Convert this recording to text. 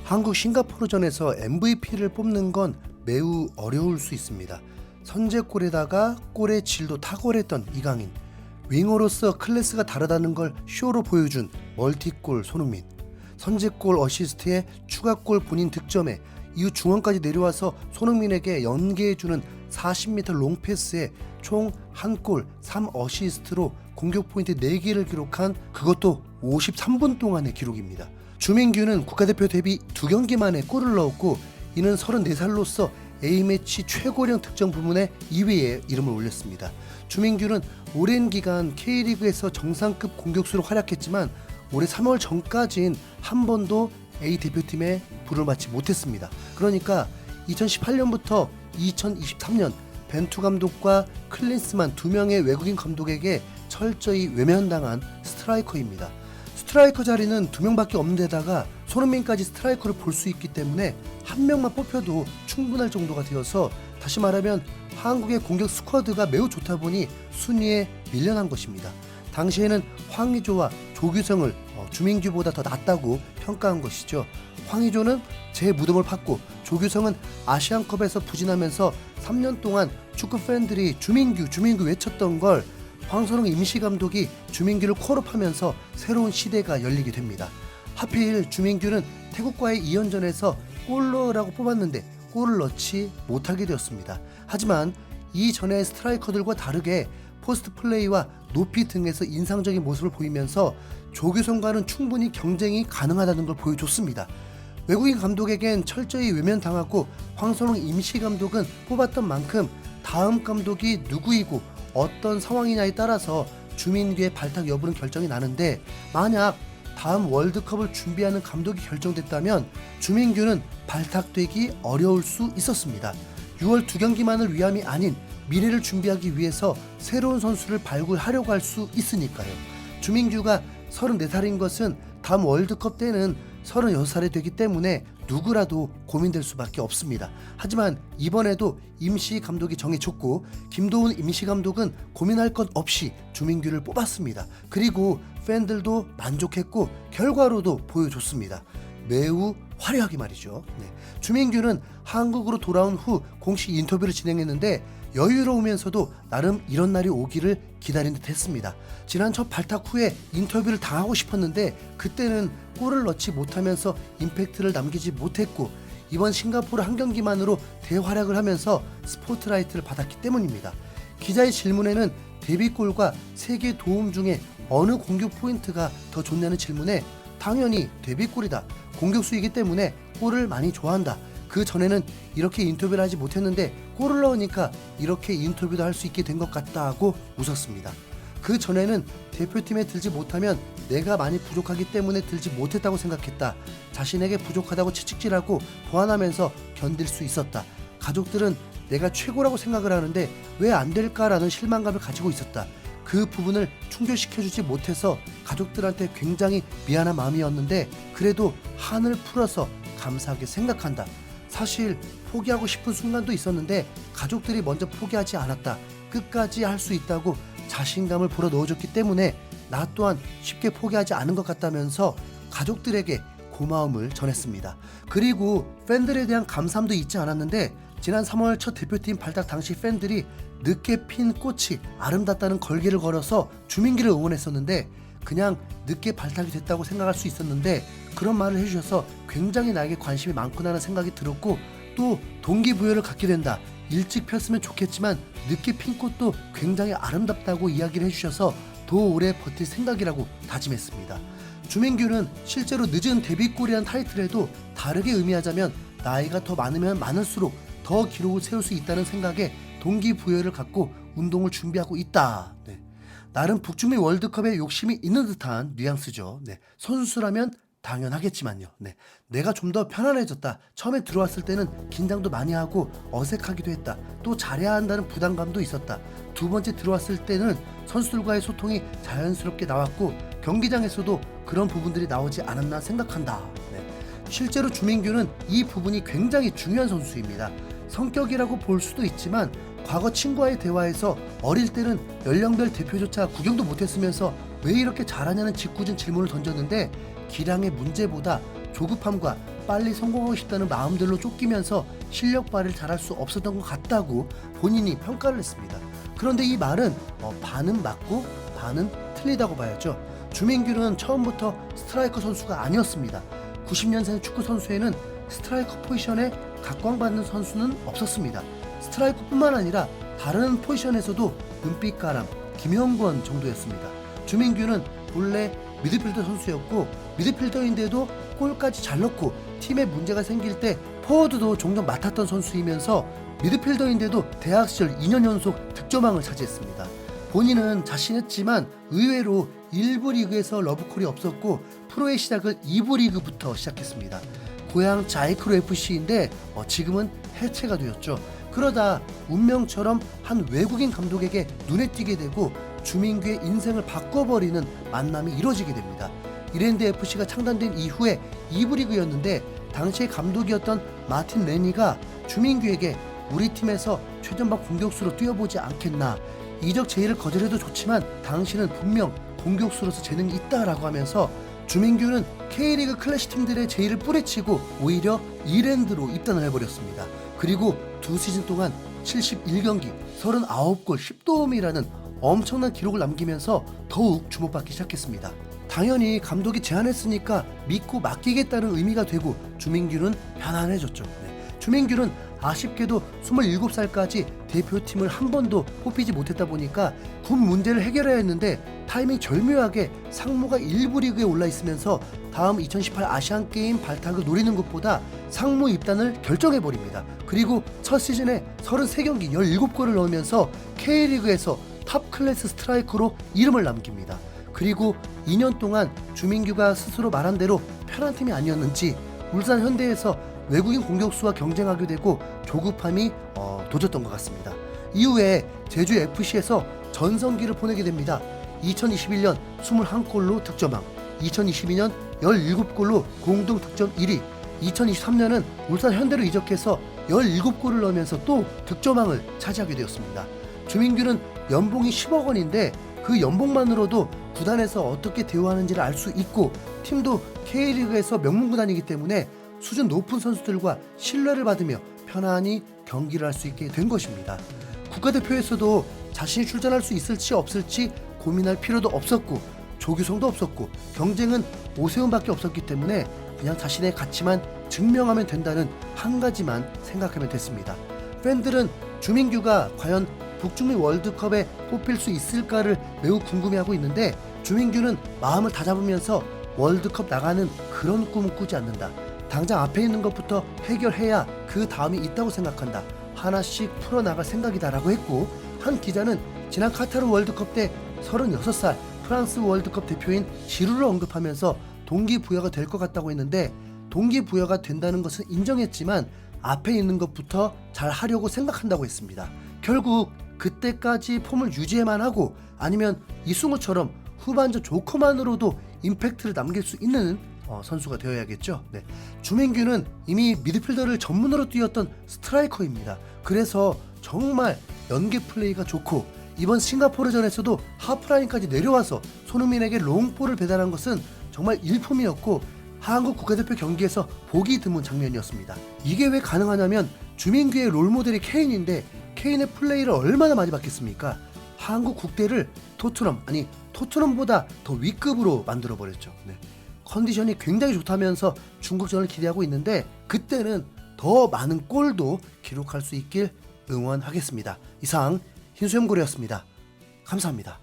한국 싱가포르전에서 MVP를 뽑는 건 매우 어려울 수 있습니다. 선제골에다가 골의 질도 탁월했던 이강인, 윙어로서 클래스가 다르다는 걸 쇼로 보여준 멀티골 손흥민, 선제골 어시스트에 추가골 본인 득점에 이후 중원까지 내려와서 손흥민에게 연계해주는 40m 롱패스에 총 1골 3어시스트로 공격 포인트 4개를 기록한, 그것도 53분 동안의 기록입니다. 주민규는 국가대표 데뷔 2경기 만에 골을 넣었고, 이는 34살로서 A매치 최고령 득점 부문에 2위에 이름을 올렸습니다. 주민규는 오랜 기간 K리그에서 정상급 공격수로 활약했지만 올해 3월 전까진 한 번도 A 대표팀에 불을 맞지 못했습니다. 그러니까 2018년부터 2023년 벤투 감독과 클린스만 2명의 외국인 감독에게 철저히 외면당한 스트라이커입니다. 스트라이커 자리는 2명밖에 없는 데다가 손흥민까지 스트라이커를 볼 수 있기 때문에 한 명만 뽑혀도 충분할 정도가 되어서, 다시 말하면 한국의 공격 스쿼드가 매우 좋다 보니 순위에 밀려난 것입니다. 당시에는 황의조와 조규성을 주민규보다 더 낫다고 평가한 것이죠. 황의조는 제 무덤을 팠고 조규성은 아시안컵에서 부진하면서 3년 동안 축구 팬들이 주민규 외쳤던 걸 황선홍 임시감독이 주민규를 콜업하면서 새로운 시대가 열리게 됩니다. 하필 주민규는 태국과의 2연전에서 골러라고 뽑았는데 골을 넣지 못하게 되었습니다. 하지만 이전의 스트라이커들과 다르게 포스트 플레이와 높이 등에서 인상적인 모습을 보이면서 조규성과는 충분히 경쟁이 가능하다는 걸 보여줬습니다. 외국인 감독에겐 철저히 외면당하고 황선홍 임시감독은 뽑았던 만큼 다음 감독이 누구이고 어떤 상황이냐에 따라서 주민규의 발탁 여부는 결정이 나는데, 만약 다음 월드컵을 준비하는 감독이 결정됐다면 주민규는 발탁되기 어려울 수 있었습니다. 6월 2경기만을 위함이 아닌 미래를 준비하기 위해서 새로운 선수를 발굴하려고 할 수 있으니까요. 주민규가 34살인 것은 다음 월드컵 때는 36살이 되기 때문에 누구라도 고민될 수밖에 없습니다. 하지만 이번에도 임시 감독이 정해졌고 김도훈 임시 감독은 고민할 것 없이 주민규를 뽑았습니다. 그리고 팬들도 만족했고 결과로도 보여줬습니다. 매우 화려하게 말이죠. 주민규는 한국으로 돌아온 후 공식 인터뷰를 진행했는데 여유로우면서도 나름 이런 날이 오기를 기다린 듯 했습니다. 지난 첫 발탁 후에 인터뷰를 당하고 싶었는데 그때는 골을 넣지 못하면서 임팩트를 남기지 못했고, 이번 싱가포르 한 경기만으로 대활약을 하면서 스포트라이트를 받았기 때문입니다. 기자의 질문에는 데뷔골과 3개 도움 중에 어느 공격 포인트가 더 좋냐는 질문에 당연히 데뷔골이다. 공격수이기 때문에 골을 많이 좋아한다. 그 전에는 이렇게 인터뷰를 하지 못했는데 골을 넣으니까 이렇게 인터뷰도 할 수 있게 된 것 같다 하고 웃었습니다. 그 전에는 대표팀에 들지 못하면 내가 많이 부족하기 때문에 들지 못했다고 생각했다. 자신에게 부족하다고 채찍질하고 보완하면서 견딜 수 있었다. 가족들은 내가 최고라고 생각을 하는데 왜 안 될까라는 실망감을 가지고 있었다. 그 부분을 충족시켜주지 못해서 가족들한테 굉장히 미안한 마음이었는데 그래도 한을 풀어서 감사하게 생각한다. 사실 포기하고 싶은 순간도 있었는데 가족들이 먼저 포기하지 않았다. 끝까지 할 수 있다고 자신감을 불어넣어줬기 때문에 나 또한 쉽게 포기하지 않은 것 같다면서 가족들에게 고마움을 전했습니다. 그리고 팬들에 대한 감사함도 잊지 않았는데, 지난 3월 첫 대표팀 발탁 당시 팬들이 늦게 핀 꽃이 아름답다는 걸개를 걸어서 주민기를 응원했었는데, 그냥 늦게 발탁이 됐다고 생각할 수 있었는데 그런 말을 해주셔서 굉장히 나에게 관심이 많구나라는 생각이 들었고, 또 동기부여를 갖게 된다. 일찍 폈으면 좋겠지만 늦게 핀 꽃도 굉장히 아름답다고 이야기를 해주셔서 더 오래 버틸 생각이라고 다짐했습니다. 주민규는 실제로 늦은 데뷔골이라는 타이틀에도 다르게 의미하자면 나이가 더 많으면 많을수록 더 기록을 세울 수 있다는 생각에 동기부여를 갖고 운동을 준비하고 있다. 나름 북중미 월드컵에 욕심이 있는 듯한 뉘앙스죠. 선수라면 당연하겠지만요. 내가 좀 더 편안해졌다. 처음에 들어왔을 때는 긴장도 많이 하고 어색하기도 했다. 또 잘해야 한다는 부담감도 있었다. 두 번째 들어왔을 때는 선수들과의 소통이 자연스럽게 나왔고 경기장에서도 그런 부분들이 나오지 않았나 생각한다. 실제로 주민규는 이 부분이 굉장히 중요한 선수입니다. 성격이라고 볼 수도 있지만 과거 친구와의 대화에서 어릴 때는 연령별 대표조차 구경도 못했으면서 왜 이렇게 잘하냐는 짓궂은 질문을 던졌는데 기량의 문제보다 조급함과 빨리 성공하고 싶다는 마음들로 쫓기면서 실력 발휘를 잘할 수 없었던 것 같다고 본인이 평가를 했습니다. 그런데 이 말은 반은 맞고 반은 틀리다고 봐야죠. 주민규는 처음부터 스트라이커 선수가 아니었습니다. 90년생 축구 선수에는 스트라이커 포지션에 각광받는 선수는 없었습니다. 스트라이커뿐만 아니라 다른 포지션에서도 은빛가람, 김형권 정도였습니다. 주민규는 본래 미드필더 선수였고 미드필더인데도 골까지 잘 넣고 팀에 문제가 생길 때 포워드도 종종 맡았던 선수이면서 미드필더인데도 대학 시절 2년 연속 득점왕을 차지했습니다. 본인은 자신했지만 의외로 1부 리그에서 러브콜이 없었고 프로의 시작을 2부 리그부터 시작했습니다. 고향 자이크로 FC인데 지금은 해체가 되었죠. 그러다 운명처럼 한 외국인 감독에게 눈에 띄게 되고 주민규의 인생을 바꿔버리는 만남이 이뤄지게 됩니다. 이랜드 FC가 창단된 이후에 2부 리그였는데 당시의 감독이었던 마틴 레니가 주민규에게 우리 팀에서 최전방 공격수로 뛰어보지 않겠나, 이적 제의를 거절해도 좋지만 당신은 분명 공격수로서 재능이 있다라고 하면서 주민규는 K리그 클래식 팀들의 제의를 뿌리치고 오히려 이랜드로 입단을 해버렸습니다. 그리고 2시즌 동안 71경기 39골 10도움이라는 엄청난 기록을 남기면서 더욱 주목받기 시작했습니다. 당연히 감독이 제안했으니까 믿고 맡기겠다는 의미가 되고 주민규는 편안해졌죠. 주민규는 아쉽게도 27살까지 대표팀을 한 번도 뽑히지 못했다 보니까 군 문제를 해결해야 했는데 타이밍 절묘하게 상무가 1부 리그에 올라 있으면서 다음 2018 아시안게임 발탁을 노리는 것보다 상무 입단을 결정해버립니다. 그리고 첫 시즌에 33경기 17골을 넣으면서 K리그에서 탑 클래스 스트라이커로 이름을 남깁니다. 그리고 2년 동안 주민규가 스스로 말한 대로 편한 팀이 아니었는지 울산 현대에서 외국인 공격수와 경쟁하게 되고 조급함이 도졌던 것 같습니다. 이후에 제주 FC에서 전성기를 보내게 됩니다. 2021년 21골로 득점왕, 2022년 17골로 공동 득점 1위, 2023년은 울산 현대로 이적해서 17골을 넣으면서 또 득점왕을 차지하게 되었습니다. 주민규는 연봉이 10억 원인데 그 연봉만으로도 구단에서 어떻게 대우하는지를 알 수 있고 팀도 K리그에서 명문구단이기 때문에 수준 높은 선수들과 신뢰를 받으며 편안히 경기를 할 수 있게 된 것입니다. 국가대표에서도 자신이 출전할 수 있을지 없을지 고민할 필요도 없었고 조규성도 없었고 경쟁은 오세훈밖에 없었기 때문에 그냥 자신의 가치만 증명하면 된다는 한 가지만 생각하면 됐습니다. 팬들은 주민규가 과연 북중미 월드컵에 뽑힐 수 있을까를 매우 궁금해하고 있는데 주민규는 마음을 다잡으면서 월드컵 나가는 그런 꿈을 꾸지 않는다. 당장 앞에 있는 것부터 해결해야 그 다음이 있다고 생각한다. 하나씩 풀어나갈 생각이다라고 했고, 한 기자는 지난 카타르 월드컵 때 36살 프랑스 월드컵 대표인 지루를 언급하면서 동기부여가 될 것 같다고 했는데 동기부여가 된다는 것은 인정했지만 앞에 있는 것부터 잘 하려고 생각한다고 했습니다. 결국 그때까지 폼을 유지해만 하고 아니면 이승우처럼 후반전 조커만으로도 임팩트를 남길 수 있는 선수가 되어야겠죠. 주민규는 이미 미드필더를 전문으로 뛰었던 스트라이커입니다. 그래서 정말 연계 플레이가 좋고 이번 싱가포르전에서도 하프라인까지 내려와서 손흥민에게 롱볼을 배달한 것은 정말 일품이었고 한국 국가대표 경기에서 보기 드문 장면이었습니다. 이게 왜 가능하냐면 주민규의 롤모델이 케인인데 케인의 플레이를 얼마나 많이 봤겠습니까? 한국 국대를 토트넘보다 더 위급으로 만들어버렸죠. 컨디션이 굉장히 좋다면서 중국전을 기대하고 있는데 그때는 더 많은 골도 기록할 수 있길 응원하겠습니다. 이상 흰수염고래였습니다. 감사합니다.